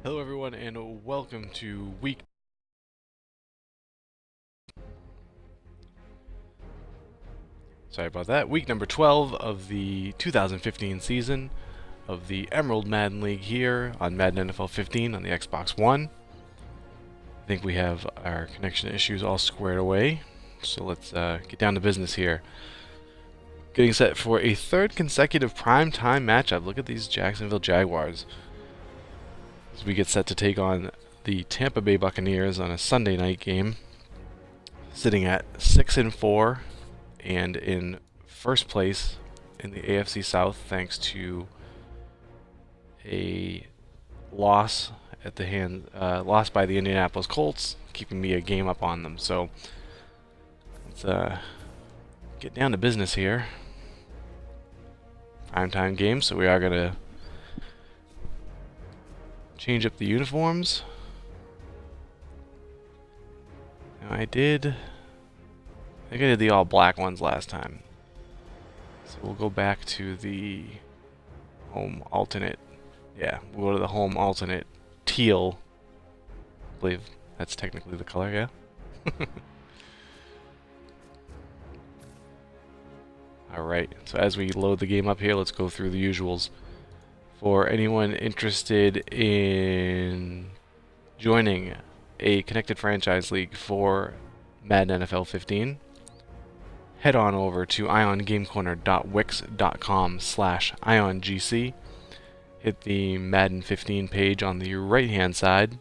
Hello everyone and welcome to week number 12 of the 2015 season of the Emerald Madden League here on Madden NFL 15 on the Xbox One. I think we have our connection issues all squared away, so let's get down to business here. Getting set for a third consecutive primetime matchup. Look at these Jacksonville Jaguars as we get set to take on the Tampa Bay Buccaneers on a Sunday night game, sitting at 6-4 and in first place in the AFC South thanks to a loss at the loss by the Indianapolis Colts, keeping me a game up on them. So let's get down to business here. Primetime game, so we are gonna change up the uniforms. Now I think I did the all black ones last time. So we'll go back to the home alternate. Yeah, we'll go to the home alternate teal. I believe that's technically the color, yeah? Alright, so as we load the game up here, let's go through the usuals. For anyone interested in joining a connected franchise league for Madden NFL 15, head on over to iongamecorner.wix.com/iongc. Hit the Madden 15 page on the right hand side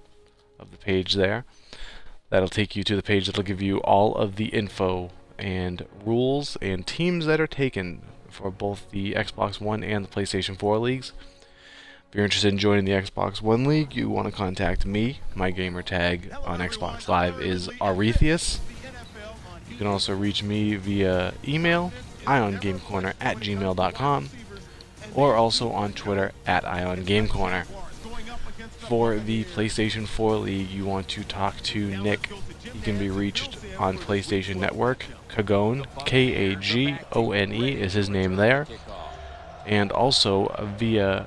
of the page there. That'll take you to the page that'll give you all of the info and rules and teams that are taken for both the Xbox One and the PlayStation 4 leagues. If you're interested in joining the Xbox One League, you want to contact me. My gamer tag on Xbox Live is Arethius. You can also reach me via email, iongamecorner@gmail.com, or also on Twitter @iongamecorner. For the PlayStation 4 League, you want to talk to Nick. He can be reached on PlayStation Network. Kagone, Kagone is his name there. And also via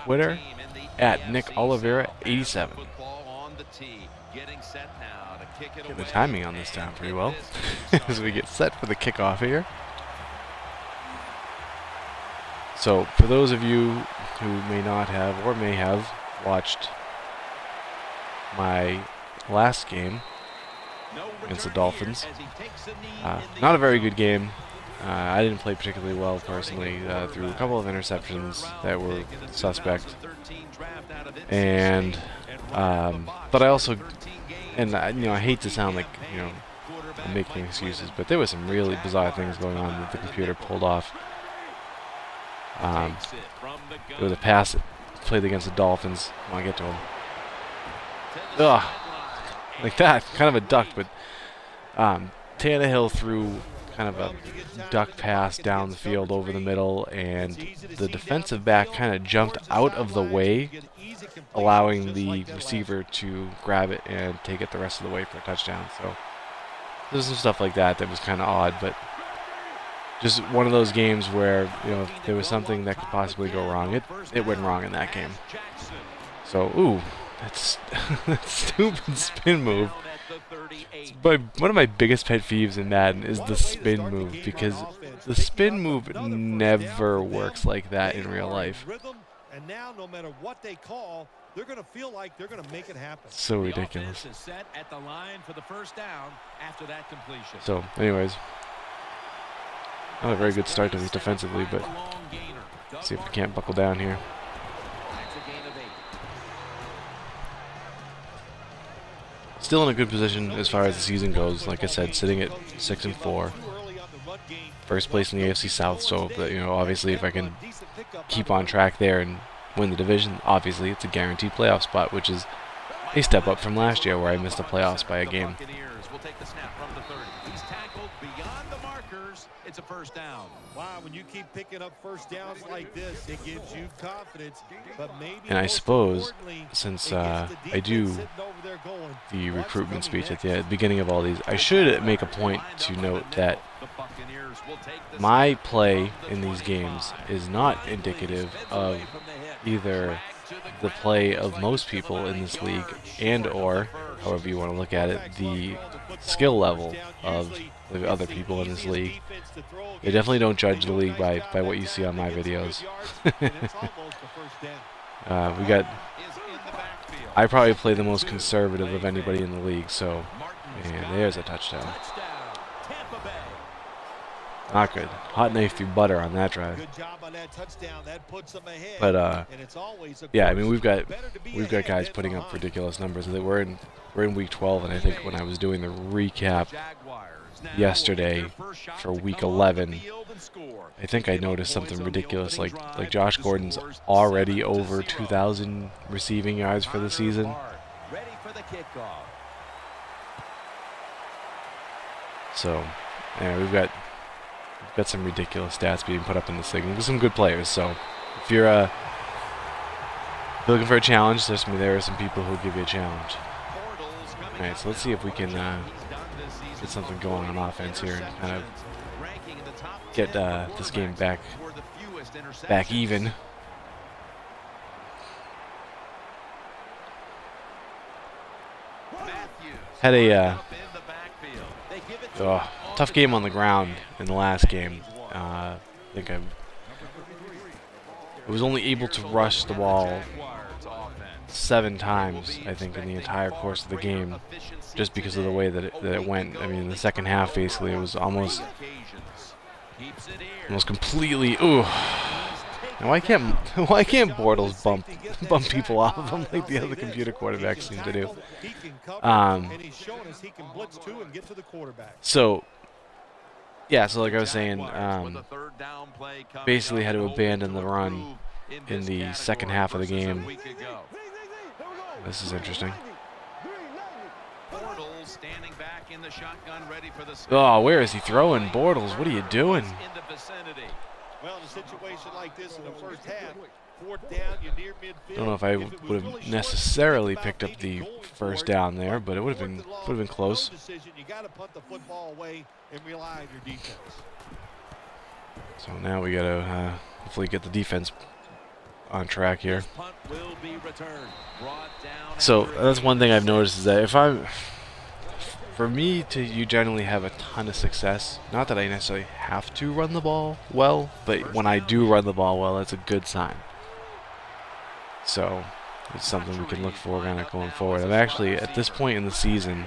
Twitter @NickOliveira87. Get the timing on this down pretty well as we get set for the kickoff here. So for those of you who may not have or may have watched my last game against the Dolphins, not a very good game. I didn't play particularly well personally, through a couple of interceptions that were suspect, and but I also, and I hate to sound like I'm making excuses, but there were some really bizarre things going on that the computer pulled off. There was a pass that played against the Dolphins. I want to get to him. Ugh, like that, kind of a duck, but Tannehill threw kind of a duck pass down the field over the middle, and the defensive back kind of jumped out of the way, allowing the receiver to grab it and take it the rest of the way for a touchdown. So there's some stuff like that that was kind of odd, but just one of those games where if there was something that could possibly go wrong, it went wrong in that game. So ooh, that's that stupid spin move. But one of my biggest pet peeves in Madden is the spin move, because the spin move never works like that in real life. And now, no matter what they call, they're going to feel like they're going to make it happen. So ridiculous. The offense is set at the line for the first down after that completion. So, anyways, not a very good start to this defensively, but let's see if we can't buckle down here. Still in a good position as far as the season goes. Like I said, sitting at 6-4, first place in the AFC South. So, obviously, if I can keep on track there and win the division, obviously it's a guaranteed playoff spot, which is a step up from last year where I missed the playoffs by a game. It's a first down. Wow, when you keep picking up first downs like this, it gives you confidence. But maybe, and I suppose, since I do the recruitment speech at the beginning of all these, I should make a point to note that my play in these games is not indicative of either the play of most people in this league, and or, however you want to look at it, the skill level of the other people in this league. They definitely don't judge the league by what you see on my videos. I probably play the most conservative of anybody in the league, so, and there's a touchdown. Not good. Hot knife through butter on that drive. But yeah, I mean we've got guys putting up ridiculous numbers. We're in week 12, and I think when I was doing the recap yesterday for week 11, I think I noticed something ridiculous. Like Josh Gordon's already over 2,000 receiving yards for the season. So, yeah, we've got some ridiculous stats being put up in this league. There's some good players. So, if you're looking for a challenge, there are some people who'll give you a challenge. All right, so let's see if we can get something going on offense here and kind of get this game back even. Had a tough game on the ground in the last game. I think I was only able to rush the ball 7 times, I think, in the entire course of the game, just because of the way that it went. I mean, in the second half, basically, it was almost completely. Ooh. Now, why can't Bortles bump people off of him like the other computer quarterbacks seem to do? So, yeah. So, like I was saying, basically had to abandon the run in the second half of the game. This is interesting. Oh, where is he throwing? Bortles, what are you doing? Well, in a situation like this in the first half, 4th down, you're near midfield. I don't know if I would have necessarily picked up the first down there, but it would have been close. You got to punt the football away and rely on your defense. So now we got to hopefully get the defense on track here. So that's one thing I've noticed, is that for me you generally have a ton of success. Not that I necessarily have to run the ball well, but when I do run the ball well, that's a good sign. So it's something we can look for kind of going forward. I'm actually, at this point in the season,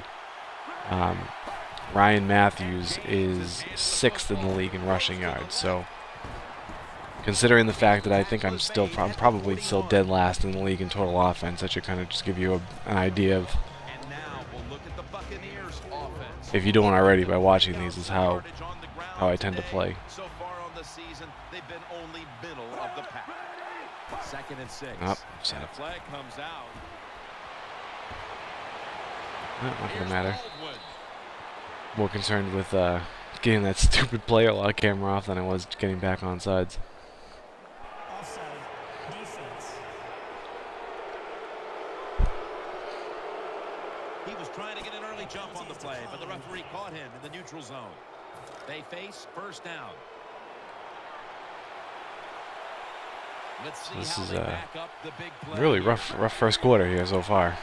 Ryan Matthews is 6th in the league in rushing yards. So considering the fact that I think I'm probably still dead last in the league in total offense, that should kind of just give you an idea of, if you don't already by watching these, is how I tend to play. So far on the season, they've been only middle of the pack. 2nd and 6. Oh, and a flag comes out. Not going to matter. More concerned with getting that stupid player lock camera off than I was getting back on sides. He was trying to get an early jump on the play, but the referee caught him in the neutral zone. They face 1st down. Let's see this is how they back up the big play. Really rough first quarter here so far.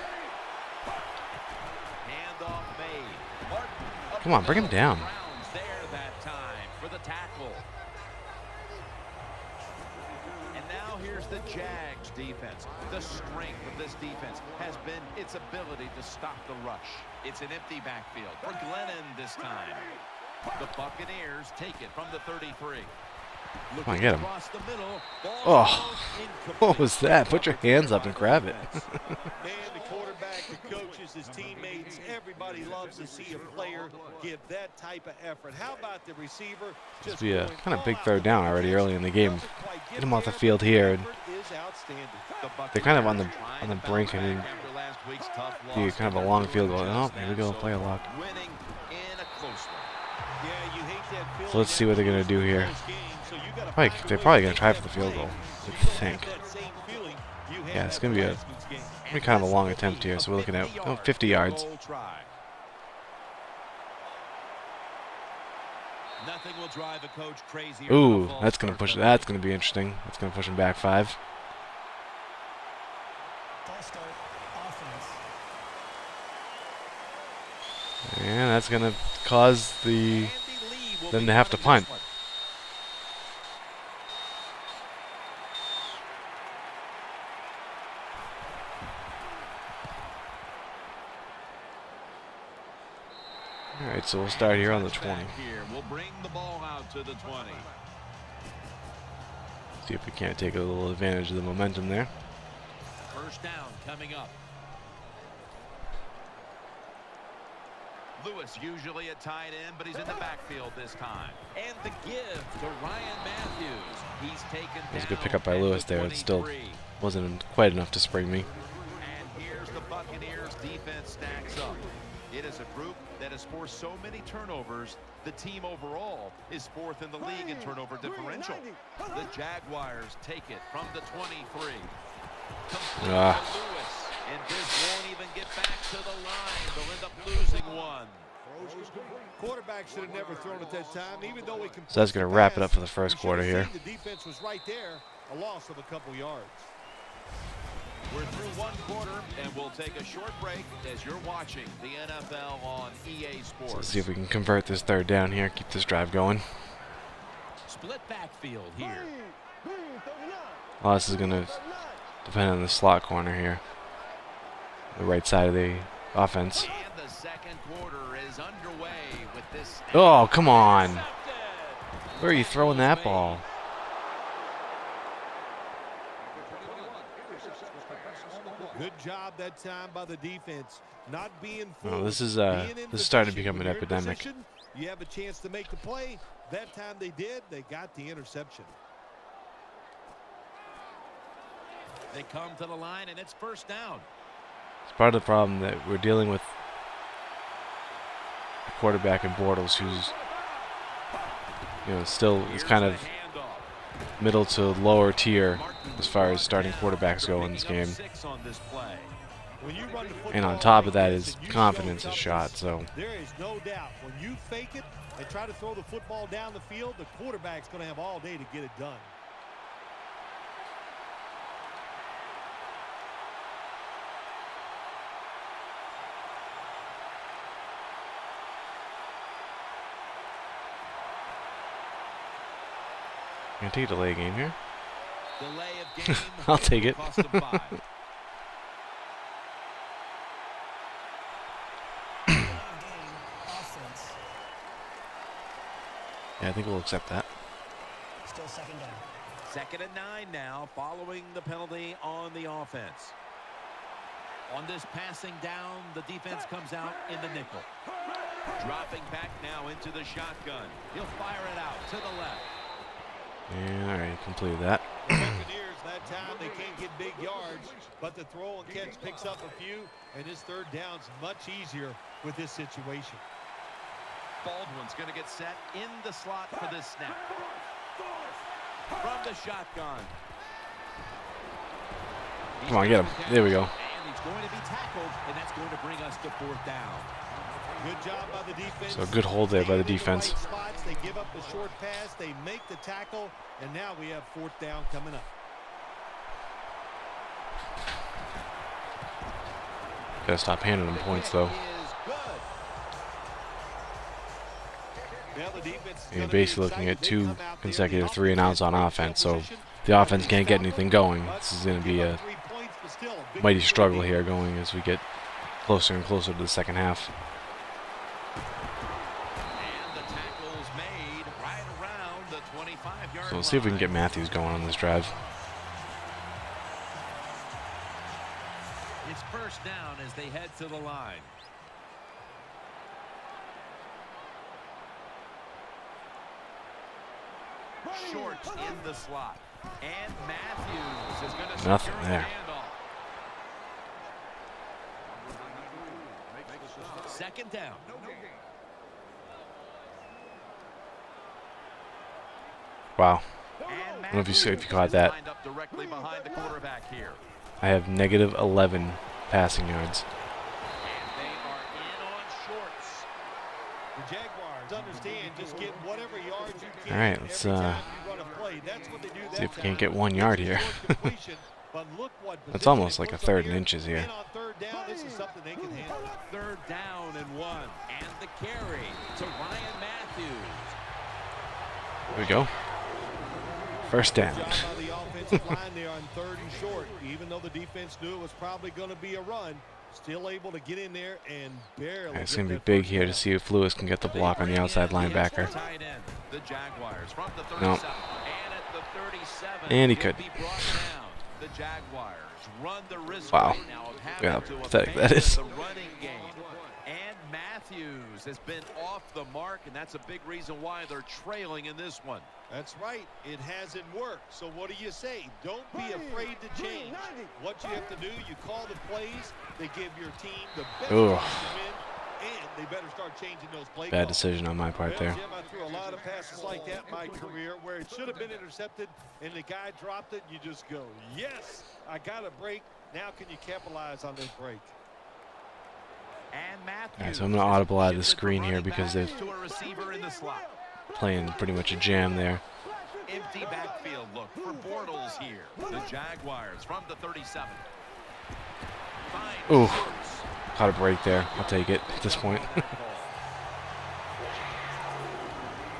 Handoff made. Come on, bring him down. There that time for the tackle. And now here's the Jags defense. The strength of this defense has been its ability to stop the rush. It's an empty backfield for Glennon this time. The Buccaneers take it from the 33. Come on, get him. Oh, what was that? Put your hands up and grab it. And the quarterback, the coaches, his teammates, everybody loves to see a player give that type of effort. How about the receiver? Just be a kind of big 3rd down already early in the game. Get him off the field here. And they're kind of on the brink. I mean, be kind of a long field goal. Oh, here we go, player lock. So let's see what they're going to do here. They're probably going to try for the field goal, I think. Yeah, it's going to be kind of a long attempt here, so we're looking at 50 yards. Ooh, that's going to be interesting. That's going to push him back 5. And that's going to cause them to have to punt. All right, so we'll start here on the 20. We'll bring the ball out to the 20. See if we can't take a little advantage of the momentum there. First down coming up. Lewis usually a tight end, but he's in the backfield this time. And the give to Ryan Matthews. He's taken down. It was a good pickup by Lewis there. It still wasn't quite enough to spring me. And here's the Buccaneers defense stacks up. It is a group that has forced so many turnovers. The team overall is 4th in the league in turnover differential. The Jaguars take it from the 23. Complete to Lewis. And this won't even get back to the line. They'll end up losing one. Quarterback should have never thrown at that time, even though he can. So that's going to wrap it up for the first quarter here. The defense was right there. A loss of a couple yards. We're through one quarter, and we'll take a short break as you're watching the NFL on EA Sports. So let's see if we can convert this third down here, keep this drive going. Split backfield here. Well, this is going to depend on the slot corner here. The right side of the offense. And the second quarter is underway with this. Oh, come on. Where are you throwing that ball? Good job that time by the defense. Not being Oh, fooled. this is starting to become an epidemic. Position, you have a chance to make the play. That time they did. They got the interception. They come to the line, and it's first down. It's part of the problem that we're dealing with a quarterback in Bortles who's, still is kind of middle to lower tier as far as starting quarterbacks go in this game. And on top of that, his confidence is shot. So there is no doubt when you fake it and try to throw the football down the field, the quarterback's going to have all day to get it done. Gonna take a delay game here. Delay of game. I'll take it. Yeah, I think we'll accept that. Still second down. 2nd and 9 now, following the penalty on the offense. On this passing down, the defense comes out in the nickel. Dropping back now into the shotgun. He'll fire it out to the left. And all right, completed that. Buccaneers, that time they can't get big yards, but the throw and catch picks up a few, and this third down's much easier with this situation. Baldwin's going to get set in the slot for this snap. From the shotgun. Come on, get him. There we go. And he's going to be tackled, and that's going to bring us to 4th down. Good job by the defense. So good hold there by the defense. Right spots, they give up the short pass, they make the tackle, and now we have 4th down coming up. Gotta stop handing them points though. You're basically looking at 2 consecutive 3-and-outs on offense, so the offense can't get anything going. This is going to be a mighty struggle here going as we get closer and closer to the second half. So let's see if we can get Matthews going on this drive. It's first down as they head to the line. Short in the slot. And Matthews is going to nothing there. Second down. Wow. I don't know if you caught that. I have negative 11 passing yards. And they are in on shorts. The Jaguars understand just get whatever yards you can. All right, let's every time you run a play. That's what they do see if we can't get 1 yard here. But look what It's almost like a third and inches here. And on third down, this is something they can handle. Third down and 1. And the carry to Ryan Matthews. There we go. First down. Good job by the offensive line there on third and short. Even though the defense knew it was probably going to be a run, still able to get in there and barely. It's going to be big here to see if Lewis can get the block on the outside linebacker. The Jaguars from the 37. No. And at the 37, And he could. be brought down. The Jaguars run the risk Wow. right now of having Yeah, to pathetic that abandon is. the running game. And Matthews has been off the mark, and that's a big reason why they're trailing in this one. That's right. It hasn't worked. So what do you say? Don't be afraid to change. What you have to do, you call the plays. They give your team the best Ugh. chance to win, and they better start changing those play Bad calls. decision on my part Well, there. Jim, I threw a lot of passes like that in my career where it should have been intercepted, and the guy dropped it. You just go, yes, I got a break. Now can you capitalize on this break? And Matthews. Alright, so I'm going to audible out of the screen here because they're to a receiver in the slot. playing pretty much a jam there. Empty backfield look for Bortles here. The Jaguars from the 37. Ooh, caught a break there. I'll take it at this point.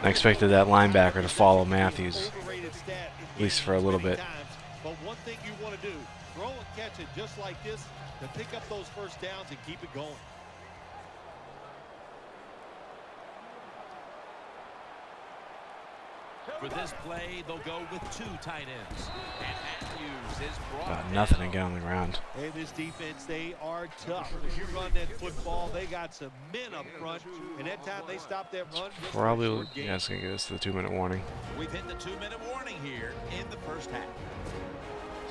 I expected that linebacker to follow Matthews, at least for a little bit. But one thing you want to do, throw and catch it just like this to pick up those first downs and keep it going. For this play, they'll go with 2 tight ends. And Matthews is brought Got down. nothing to get on the ground. Hey, this defense, they are tough. If you run that football, they got some men up front. And that time they stop that run. just for a Probably, short gain. yeah, it's going to get us to the 2-minute warning. We've hit the 2-minute warning here in the first half.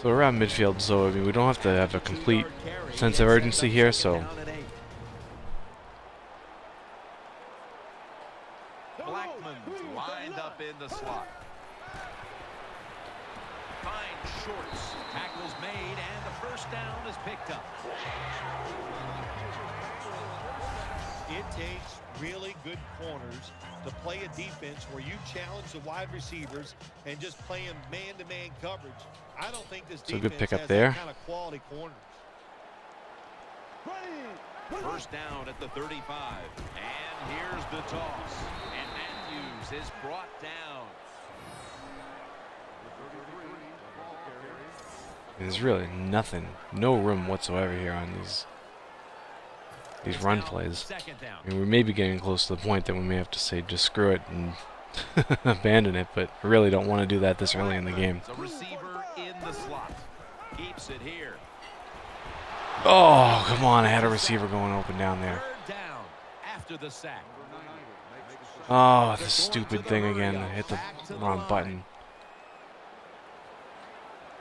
So we're around midfield, so I mean, we don't have to have a complete sense of urgency here, so Blackman's lined up in the slot. Finds Shorts. Tackles made, and the first down is picked up. It takes really good corners to play a defense where you challenge the wide receivers and just playing man-to-man coverage. I don't think this So defense good pickup has there. that kind of quality corners. First down at the 35. And here's the toss. And Matthews is brought down. there's really nothing, no room whatsoever here on these run plays. Second down. I mean, we may be getting close to the point that we may have to say just screw it and abandon it, but I really don't want to do that this early in the game. A receiver in the slot. Keeps it here. Oh, come on, I had a receiver going open down there. Third down after the sack. Oh, the stupid thing again. I hit the wrong button.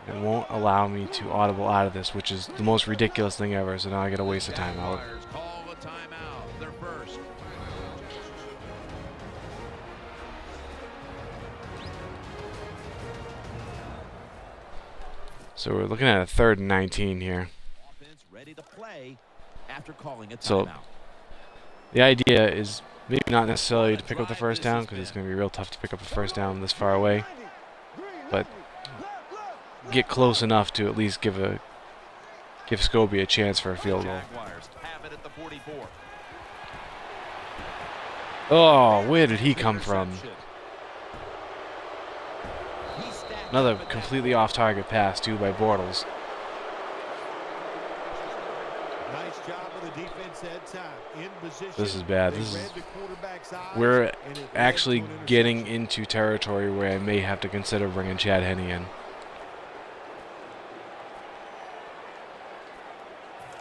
It won't allow me to audible out of this, which is the most ridiculous thing ever, so now I gotta waste a timeout. Jaguars call a timeout. They're first. So we're looking at a 3rd and 19 here. Offense ready to play after calling a So- timeout. The idea is maybe not necessarily to pick up the first down, because it's going to be real tough to pick up a first down this far away, but get close enough to at least give Scobie a chance for a field goal. Jaguars have it at the 44. Oh, where did he come from? Interception. He stacked Another up with that. completely off-target pass, too, by Bortles. Nice job of the defense that time. In position. This is bad. They This is- read the quarterback's eyes, We're and it led actually to an getting interception. into territory where I may have to consider bringing Chad Henne in.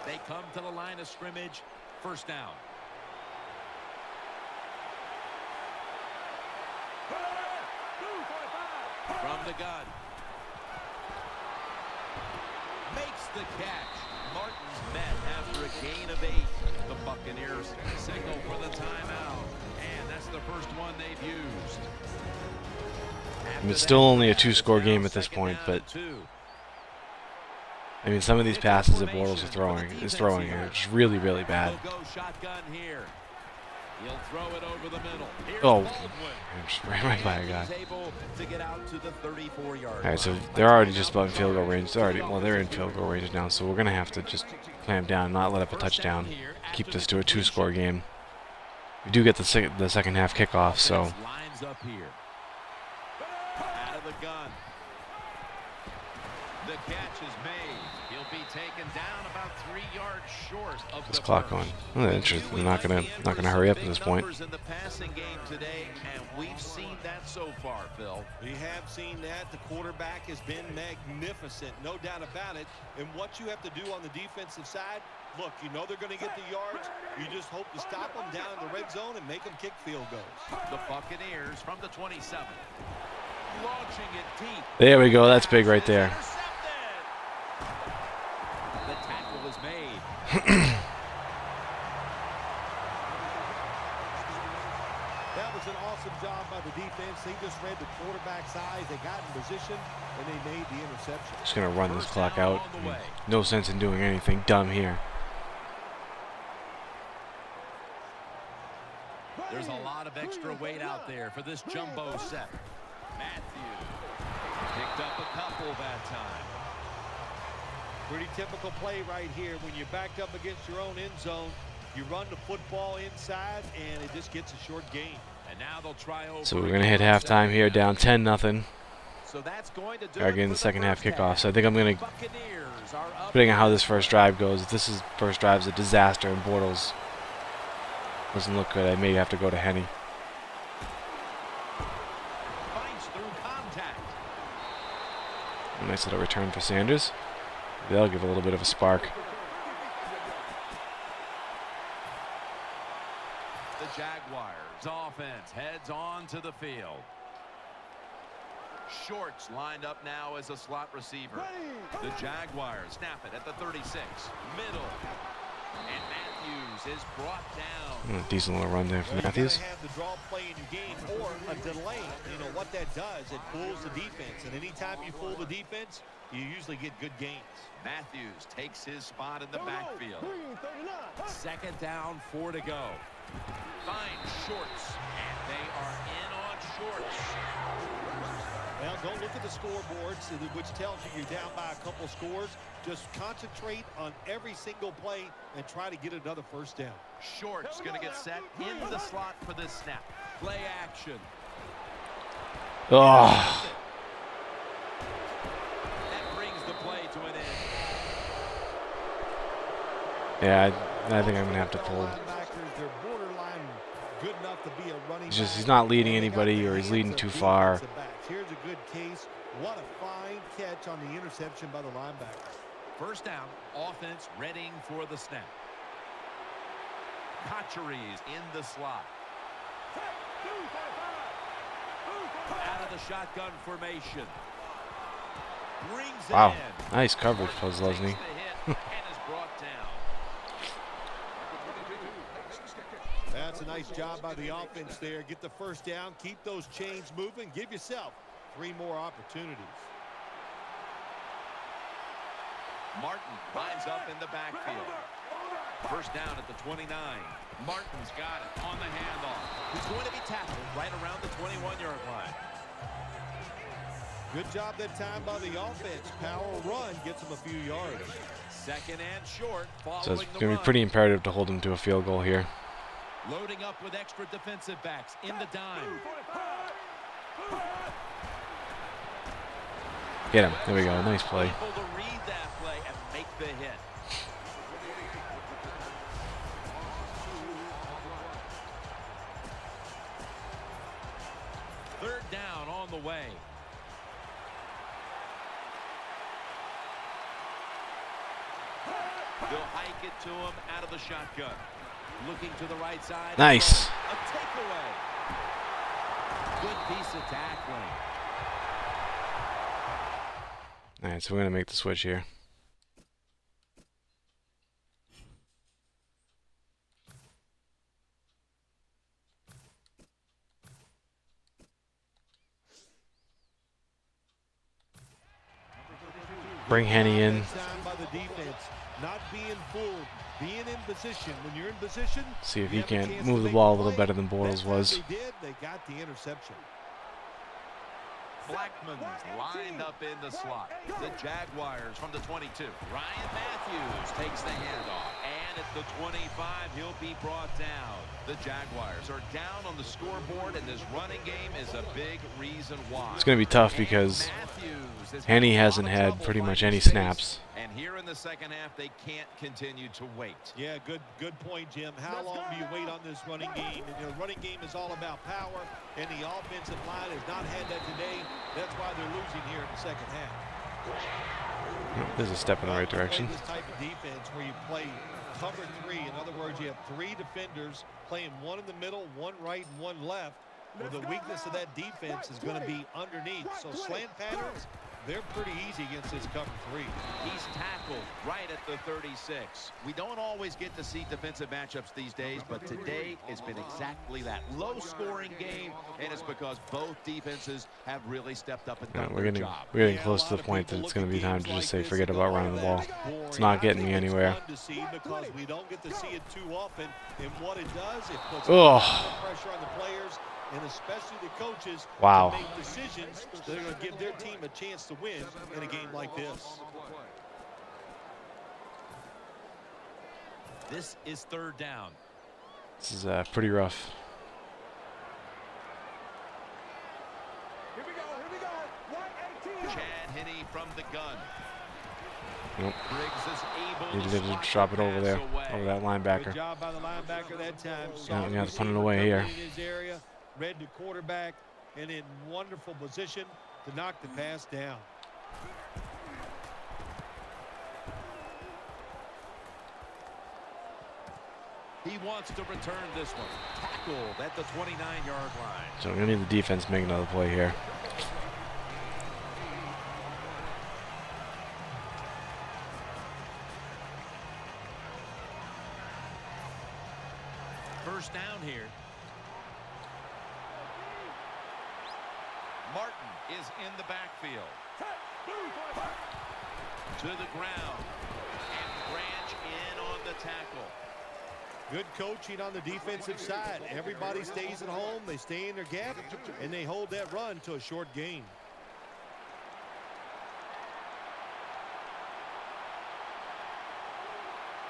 They come to the line of scrimmage. First down. From the gun. Makes the catch. Martin's met after a gain of 8. The Buccaneers signal for the timeout. And that's the first one they've used. I mean, it's still only a 2-score game at this point, but I mean, some of these passes that Bortles is throwing are just really, really bad. They'll go shotgun here. He'll throw it over the middle. Here's Oh, Baldwin. I just ran right by a guy. He's able to get out to the 34-yard All right, so line. they're already just about in field goal range. They're in field goal range now, so we're gonna have to just clamp down and not let up a touchdown. Keep this to a 2-score game. We do get the second half kickoff, so Lines up here. Out of the gun. The catch is made. He'll be taken down about 3 yards short of this the clock first. going. Oh, interesting. They're not gonna hurry up at this point. In the passing game today, and we've seen that so far, Phil. We have seen that. The quarterback has been magnificent, no doubt about it. And what you have to do on the defensive side, look, you know they're going to get the yards. You just hope to stop them down in the red zone and make them kick field goals. The Buccaneers from the 27. Launching it deep. There we go. That's big right there. The tackle is made. That was an awesome job by the defense. They just read the quarterback's eyes. They got in position, and they made the interception. Just gonna run this clock out. No sense in doing anything dumb here. There's a lot of extra weight out there for this jumbo set. Matthews picked up a couple that time. Pretty typical play right here. When you're backed up against your own end zone, you run the football inside, and it just gets a short gain. And now they'll try over. So we're gonna hit halftime here, down 10-0. So that's going to do Are it getting for the second half first kickoff. So I think I'm gonna, Buccaneers are up. depending on how this first drive goes, if this is first drive's a disaster and Bortles doesn't look good, I may have to go to Henny. Finds through contact. A nice little return for Sanders. That'll give a little bit of a spark. The Jaguars offense heads on to the field. Shorts lined up now as a slot receiver. The Jaguars snap it at the 36. Middle. And Matthews is brought down. A decent little run there from Matthews. You gotta have the draw play in your game or a delay. You know what that does? It fools the defense. And anytime you fool the defense, you usually get good gains. Matthews takes his spot in the backfield. Second down, 4 to go. Finds Shorts, and they are in on Shorts. Well, don't look at the scoreboards, which tells you you're down by a couple scores. Just concentrate on every single play and try to get another first down. Shorts going to get set in the slot for this snap. Play action. Oh, That brings the play to an end. yeah, I think I'm gonna have to pull. Linebackers, they're borderline good enough to be a running He's back. not leading anybody, or he's leading too far. Here's a good case. What a fine catch on the interception by the linebacker. First down, offense readying for the snap. Cotcheries in the slot. Out of the shotgun formation. Brings it Wow, in. nice coverage, Postlesny. Takes the hit and is brought down. That's a nice job by the offense there. Get the first down, keep those chains moving, give yourself 3 more opportunities. Martin lines up in the backfield. First down at the 29. Martin's got it on the handoff. He's going to be tackled right around the 21-yard line. Good job that time by the offense. Power run gets them a few yards. Second and short. So it's Following the gonna be run. pretty imperative to hold him to a field goal here. Loading up with extra defensive backs in the dime. Get him. There we go. Nice play. Able to read that play and make the hit. Third down on the way. They'll hike it to him out of the shotgun. Looking to the right side. Nice. A takeaway. Good piece of tackling. All right, so we're gonna make the switch here. Bring Henny in. Time by the defense. Not being fooled, being in position. When you're in position, See if you he have a chance can't to move the make ball a play. little better than Bortles That time was. They did. They got the interception. Blackman's lined up in the slot. The Jaguars from the 22. Ryan Matthews takes the handoff. And at the 25, he'll be brought down. The Jaguars are down on the scoreboard, and this running game is a big reason why. It's going to be tough because Henne hasn't had pretty much any snaps. And here in the second half, they can't continue to wait. Yeah, good point, Jim. How long do you wait on this running game? And the running game is all about power, and the offensive line has not had that today. That's why they're losing here in the second half. There's a step in the right direction. This type of defense where you play cover 3. In other words, you have 3 defenders playing one in the middle, one right, and one left. Well, the weakness of that defense is going to be underneath. So slant patterns, they're pretty easy against this cover 3. He's tackled right at the 36. We don't always get to see defensive matchups these days, but today it's been exactly that. Low-scoring game, and it's because both defenses have really stepped up and done their job. We're getting close to the point that it's going to be time to just say forget about running the ball. It's not getting me anywhere. Because we don't get to see it too often, and what it does, it puts pressure on the players, and especially the coaches, to make decisions that are going to give their team a chance to win in a game like this. This is 3rd down. This is pretty rough. Here we go. 118. Chad Henne from the gun. Nope. Briggs is able Needed to drop it over there, over that linebacker. Good job by the linebacker that time. Yeah, we have to put it away here. In his area, read the quarterback, and in wonderful position to knock the pass down. He wants to return this one. Tackled at the 29-yard line. So we're going to need the defense to make another play here. First down here. Martin is in the backfield. To the ground. And Branch in on the tackle. Good coaching on the defensive side. Everybody stays at home. They stay in their gap, and they hold that run to a short gain.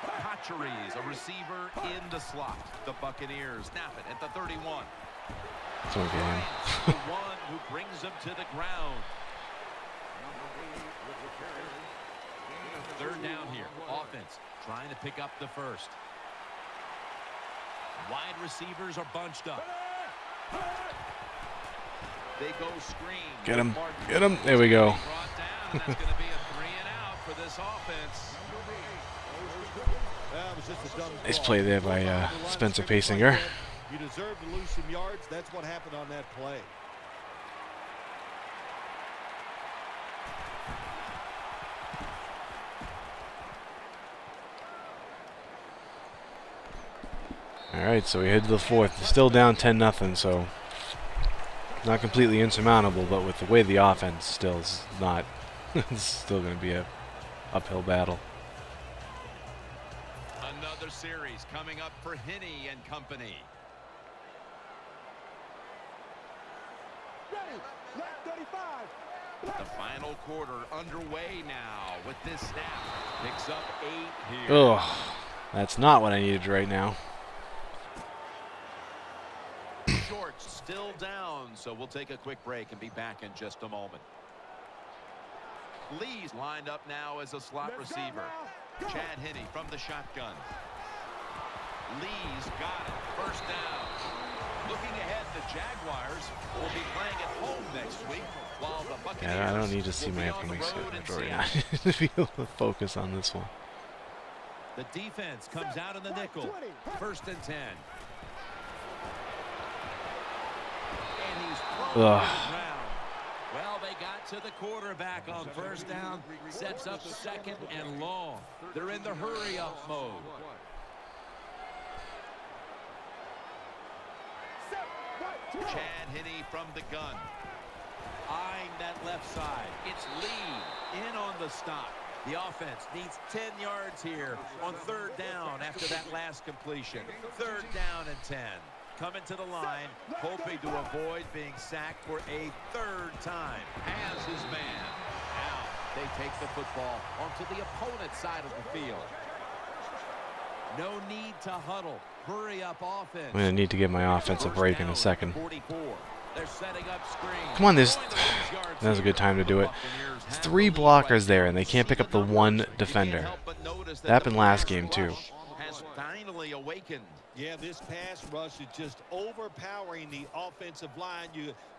Hatcheries, a receiver in the slot. The Buccaneers snap it at the 31. It's okay. Bryant's the one who brings him to the ground. 3rd down here. Offense trying to pick up the first. Wide receivers are bunched up. They go screen. Get him. Get him. There we go. Brought down. That's going to be a 3 and out for this offense. That was just a dumb Nice call. play there by Spencer Pasinger. You deserve to lose some yards. That's what happened on that play. All right, so we head to the 4th. Still down 10-0, so not completely insurmountable, but with the way the offense still is not, it's still going to be a uphill battle. Another series coming up for Henne and company. Ready. Left 35. The final quarter underway now with this snap. Picks up 8 here. Ugh, that's not what I needed right now. Shorts still down, so we'll take a quick break and be back in just a moment. Lee's lined up now as a slot receiver. Chad Henne from the shotgun. Lee's got it. First down. Looking ahead, the Jaguars will be playing at home next week, while the Buccaneers Yeah, I don't need to see will my be on the upcoming road in schedule right Seattle. now. To be able to focus on this one. The defense comes out in the nickel. 1st and 10. And he's thrown to the ground. Well, they got to the quarterback on 1st down. Sets up 2nd and long. They're in the hurry-up mode. Chad Henne from the gun. Eyeing that left side. It's Lee in on the stop. The offense needs 10 yards here on 3rd down after that last completion. 3rd down and 10. Coming to the line, hoping to avoid being sacked for a 3rd time. Has his man. Now they take the football onto the opponent's side of the field. No need to huddle. Hurry up offense. I'm going to need to give my offense a break in a second. 44. They're setting up screens. Come on, now's a good time to do it. There's 3 blockers there, and they can't pick up the 1 defender. That happened last game, too. Has finally awakened. Yeah, this pass rush is just overpowering the offensive line.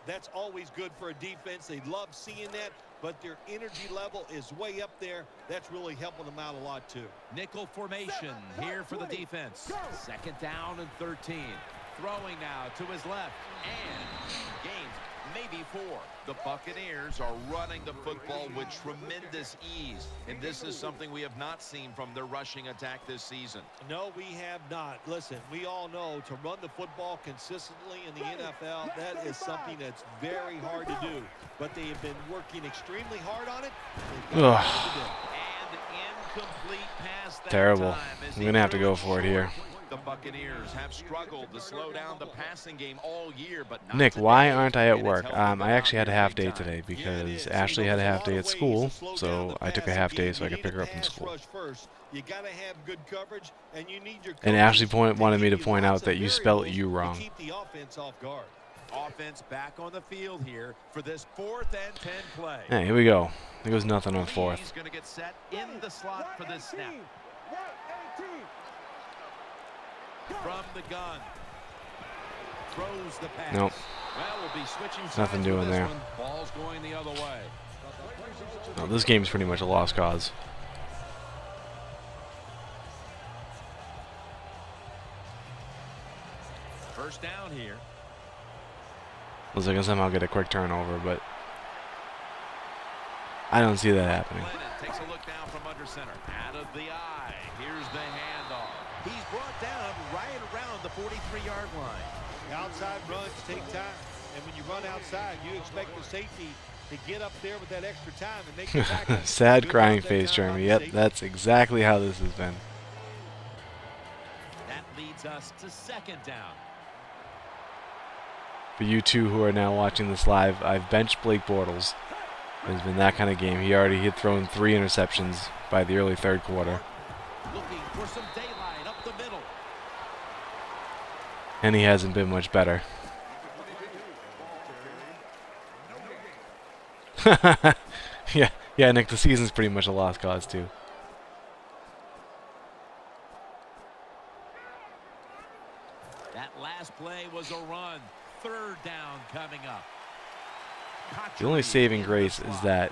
That's always good for a defense. They love seeing that, but their energy level is way up there. That's really helping them out a lot, too. Nickel formation here for the defense. 2nd down and 13. Throwing now to his left, and gains maybe 4. The Buccaneers are running the football with tremendous ease, and this is something we have not seen from their rushing attack this season. No, we have not. Listen, we all know to run the football consistently in the NFL, that is something that's very hard to do. But they have been working extremely hard on it. And incomplete pass that Terrible. time as I'm going to have to go for it here. The Buccaneers have struggled to slow down the passing game all year, but not Nick, today. why aren't I at And it's work? helping them I actually had a out half big day time. today Yeah, it because is. Ashley had a half day at school, so I took a half day so I could pick her up from school. You got to have good coverage, and you need your And Ashley wanted me to point out that you spelled you wrong. keep the offense off guard. Offense back on the field here for this 4th and 10 play. Hey, here we go. There goes nothing on 4th. He's going to get set in the slot for this snap. 118. From the gun. Throws the pass. Nope. Well, we'll be switching sides Nothing with doing this there. one. Ball's going the other way. No, this game's pretty much a lost cause. First down here. Looks like I can somehow get a quick turnover, but I don't see that happening. Lennon takes a look now from under center. Out of the eye. Here's the handoff. He's brought down right around the 43-yard line. Outside runs take time, and when you run outside, you expect the safety to get up there with that extra time and make the tackle. Sad Good crying job that face, time Jeremy. on Yep, safety. that's exactly how this has been. That leads us to 2nd down. For you two who are now watching this live, I've benched Blake Bortles. It's been that kind of game. He had thrown 3 interceptions by the early 3rd quarter. Looking for some daylight up the middle. And he hasn't been much better. yeah, Nick, the season's pretty much a lost cause too. That last play was a run. 3rd down coming up. The only saving grace is that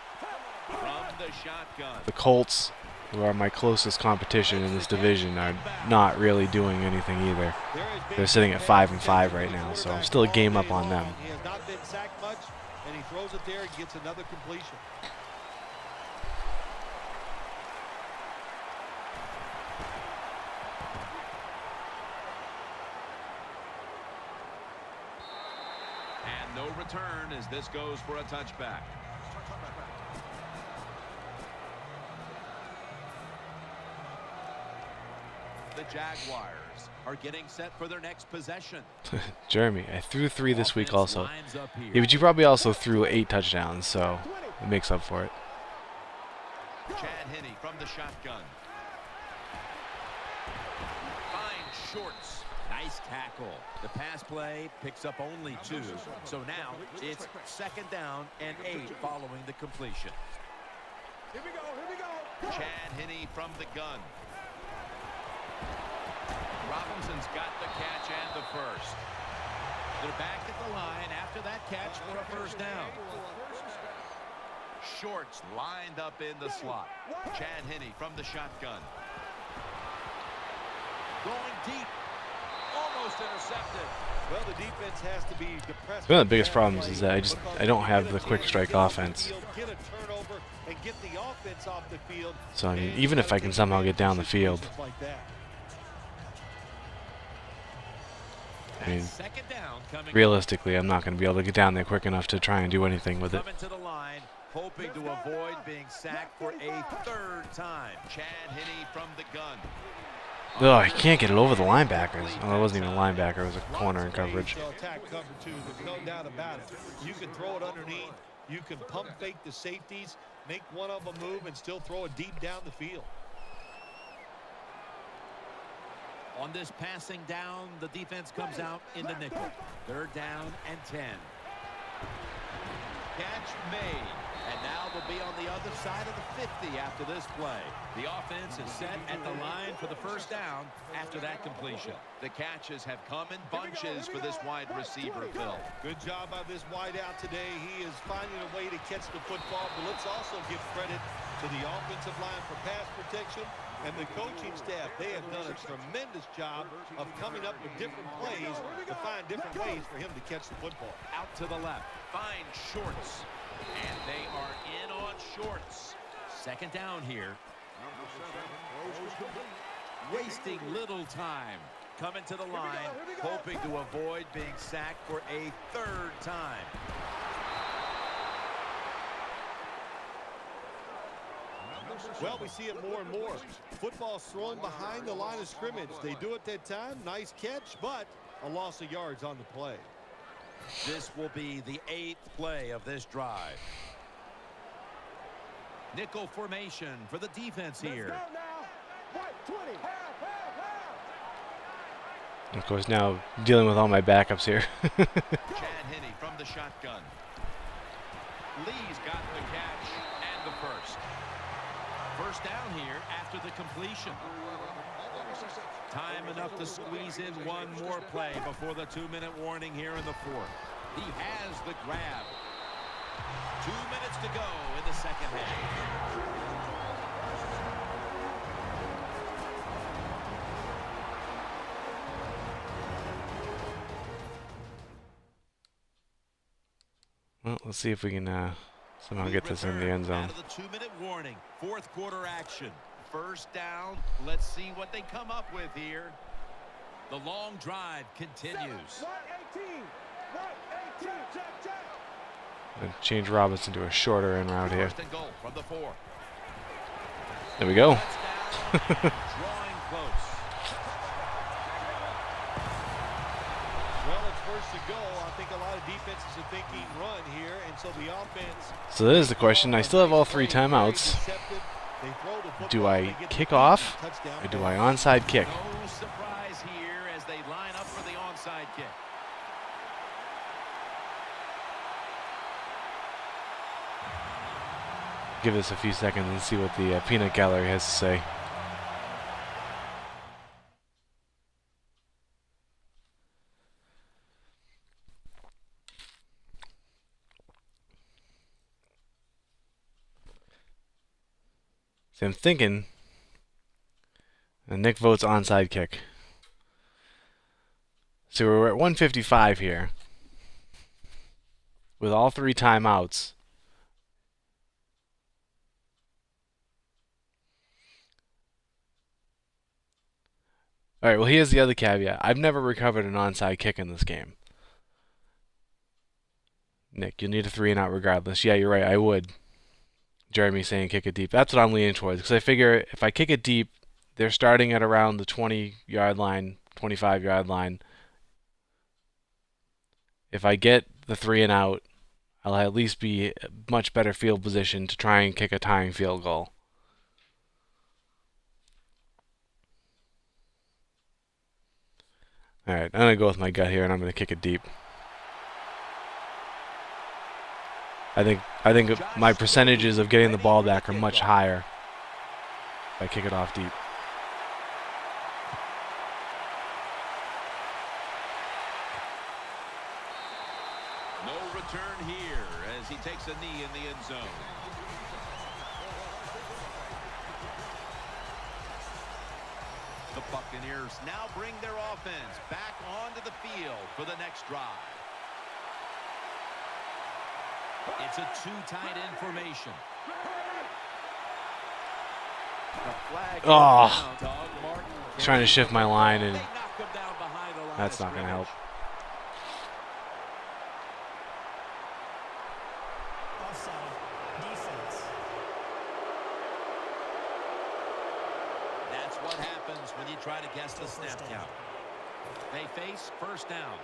From the shotgun. the Colts, who are my closest competition in this division, are not really doing anything either. They're sitting at 5-5 right now, so I'm still a game up on them. He has not been sacked much, and he throws it there and gets another completion. And no return as this goes for a touchback. The Jaguars are getting set for their next possession. Jeremy, I threw 3 this week Offense also. lines up here. Yeah, but you probably also threw 8 touchdowns, so it makes up for it. Chad Henne from the shotgun. Finds Shorts. Nice tackle. The pass play picks up only 2. So now it's 2nd down and 8 following the completion. Here we go. Here we go. Chad Henne from the gun. Robinson's got the catch and the first. They're back at the line after that catch for a 1st down. Shorts lined up in the slot. Chad Henne from the shotgun. Going deep. Almost intercepted. Well, the defense has to be depressed. One of the biggest problems is that I don't have the quick strike offense. Get a turnover and get the offense off the field. So I mean, even if I can somehow get down the field, Like that. I mean, 2nd down coming. realistically, I'm not going to be able to get down there quick enough to try and do anything with it. Coming to the line line, hoping to avoid being sacked for a third time. Chad Henne from the gun. Oh, he can't get it over the linebackers. Oh, it wasn't even a linebacker. It was a corner in coverage. Attack cover two. There's no doubt about it. You can throw it underneath. You can pump fake the safeties, make one of them move, and still throw it deep down the field. On this passing down, the defense comes out in the nickel. 3rd down and 10. Catch made. And now they'll be on the other side of the 50 after this play. The offense is set at the line for the first down after that completion. The catches have come in bunches for this wide receiver, Phil. Good job by this wide out today. He is finding a way to catch the football, but let's also give credit to the offensive line for pass protection and the coaching staff. They have done a tremendous job of coming up with different plays to find different ways for him to catch the football. Out to the left. Find Shorts. And they are in on Shorts. 2nd down here. Wasting little time. Coming to the line, hoping to avoid being sacked for a 3rd time. Well, we see it more and more. Football's thrown behind the line of scrimmage. They do it that time. Nice catch, but a loss of yards on the play. This will be the 8th play of this drive. Nickel formation for the defense here. Of course, now dealing with all my backups here. Chad Henne from the shotgun. Lee's got the catch and the first. 1st down here after the completion. Time enough to squeeze in one more play before the 2-minute warning here in the 4th. He has the grab. 2 minutes to go in the 2nd half. Well, let's see if we can somehow get this in the end zone. Out of the 2-minute warning. 4th quarter action. 1st down. Let's see what they come up with here. The long drive continues. And change Robinson to a shorter end route here. 1st and goal from the 4. There we go. Drawing close. Well, it's 1st and goal. I think a lot of defenses are thinking run here, and so the offense. So that is the question. I still have all 3 timeouts. Do I kick off or do I onside kick? No surprise here as they line up for the onside kick. Give this a few seconds and see what the peanut gallery has to say. So I'm thinking Nick votes onside kick. So we're at 155 here with all 3 timeouts. All right, well, here's the other caveat. I've never recovered an onside kick in this game. Nick, you'll need a 3-and-out regardless. Yeah, you're right, I would. Jeremy saying kick it deep. That's what I'm leaning towards, because I figure if I kick it deep, they're starting at around the 20-yard line, 25-yard line. If I get the 3-and-out, I'll at least be a much better field position to try and kick a tying field goal. All right, I'm going to go with my gut here, and I'm going to kick it deep. I think my percentages of getting the ball back are much higher if I kick it off deep. No return here as he takes a knee in the end zone. The Buccaneers now bring their offense back onto the field for the next drive. It's a 2 tight end formation. Oh, trying to shift my line, and that's not going to help. Offside. happens when you try to guess the snap count. They face first down.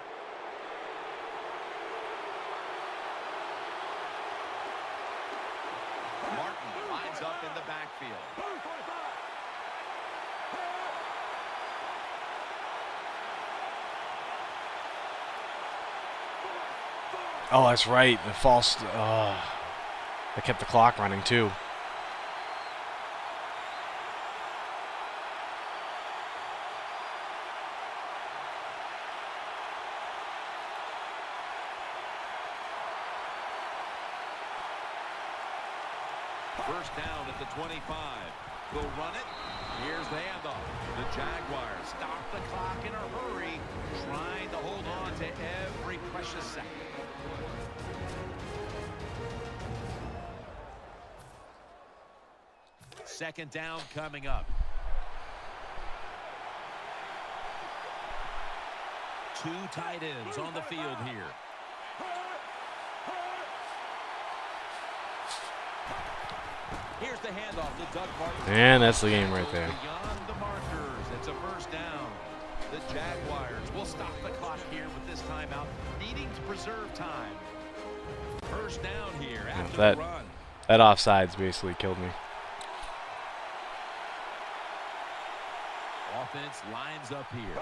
Martin lines up in the backfield. Oh, that's right. The false. I kept the clock running too. First down at the 25. We'll run it. Here's the handoff. The Jaguars stop the clock in a hurry, trying to hold on to every precious second. Second down coming up. Two tight ends on the field here. Here's the handoff to Doug Martin. And that's the game right there. Beyond the markers, it's a first down. The Jaguars will stop the clock here with this timeout, needing to preserve time. First down here after the run. That offsides basically killed me. Offense lines up here.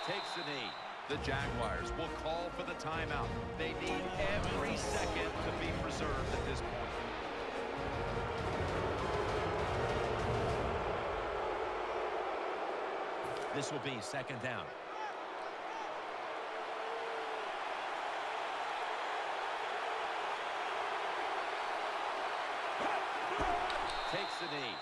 Takes a knee. The Jaguars will call for the timeout. They need every second to be preserved at this point. This will be second down. Takes the knee.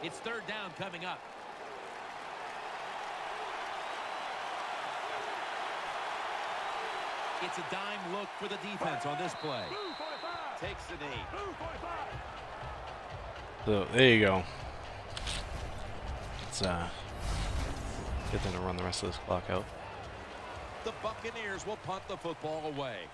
It's third down coming up. It's a dime look for the defense on this play. Takes the knee. So there you go. Let's get them to run the rest of this clock out. The Buccaneers will punt the football away.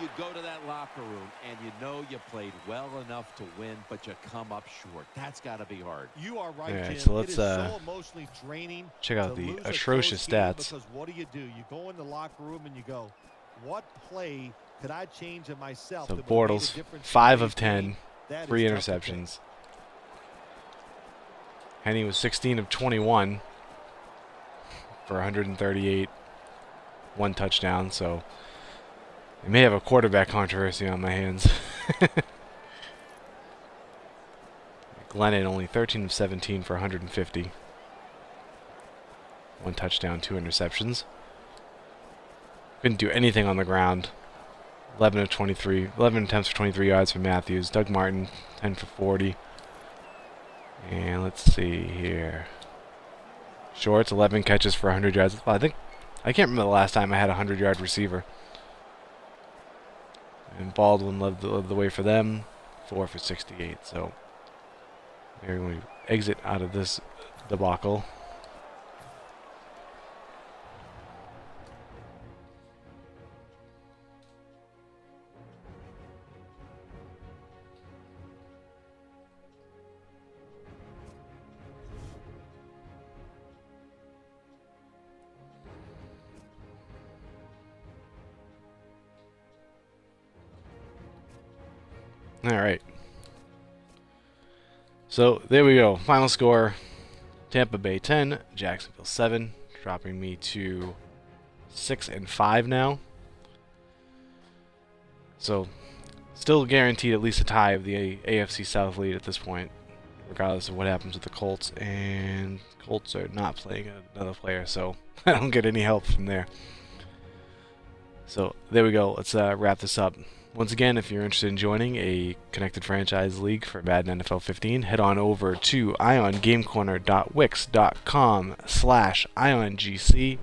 You go to that locker room and you know you played well enough to win, but you come up short. That's got to be hard. You are right, Alright, Jim. so let's it is so emotionally draining check out to the lose a atrocious close game stats. Because what do? You go in the locker room and you go, what play could I change in myself? So that would have made a Bortles, difference in 5 today's of 10, game? That 3 is tough to take. interceptions. Henny was 16 of 21 for 138, 1 touchdown. So I may have a quarterback controversy on my hands. Glennon only 13 of 17 for 150. 1 touchdown, 2 interceptions. Couldn't do anything on the ground. 11 of 23, 11 attempts for 23 yards for Matthews. Doug Martin, 10 for 40. And let's see here. Shorts, 11 catches for 100 yards. I can't remember the last time I had a 100-yard receiver. And Baldwin led the way for them, 4 for 68. So they're going to exit out of this debacle. All right. So there we go. Final score: Tampa Bay 10, Jacksonville 7, dropping me to 6-5 now. So still guaranteed at least a tie of the AFC South lead at this point, regardless of what happens with the Colts. And Colts are not playing another player, so I don't get any help from there. So there we go. Let's wrap this up. Once again, if you're interested in joining a connected franchise league for Madden NFL 15, head on over to iongamecorner.wix.com/iongc.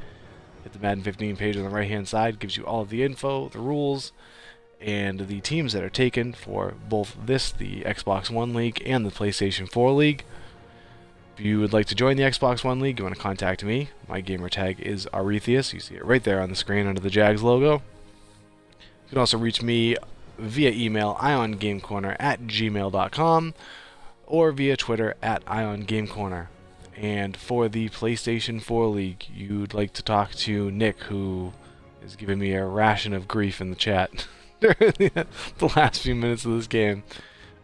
Hit the Madden 15 page on the right-hand side. Gives you all of the info, the rules, and the teams that are taken for both the Xbox One League and the PlayStation 4 League. If you would like to join the Xbox One League, you want to contact me. My gamer tag is Arethius. You see it right there on the screen under the Jags logo. You can also reach me via email, iongamecorner@gmail.com, or via Twitter @iongamecorner. And for the PlayStation 4 League, you'd like to talk to Nick, who is giving me a ration of grief in the chat during the last few minutes of this game.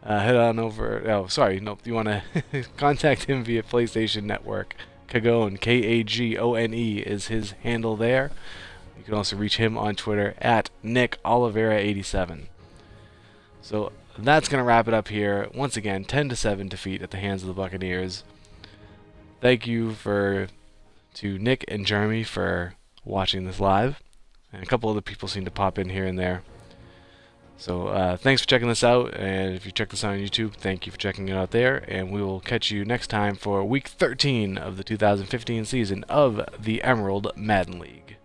Head on over. Oh, sorry. Nope. You want to contact him via PlayStation Network. Kagone, Kagone is his handle there. You can also reach him on Twitter @NickOliveira87. So that's going to wrap it up here. Once again, 10-7 defeat at the hands of the Buccaneers. Thank you to Nick and Jeremy for watching this live. And a couple other people seem to pop in here and there. So thanks for checking this out, and if you check this out on YouTube, thank you for checking it out there, and we will catch you next time for Week 13 of the 2015 season of the Emerald Madden League.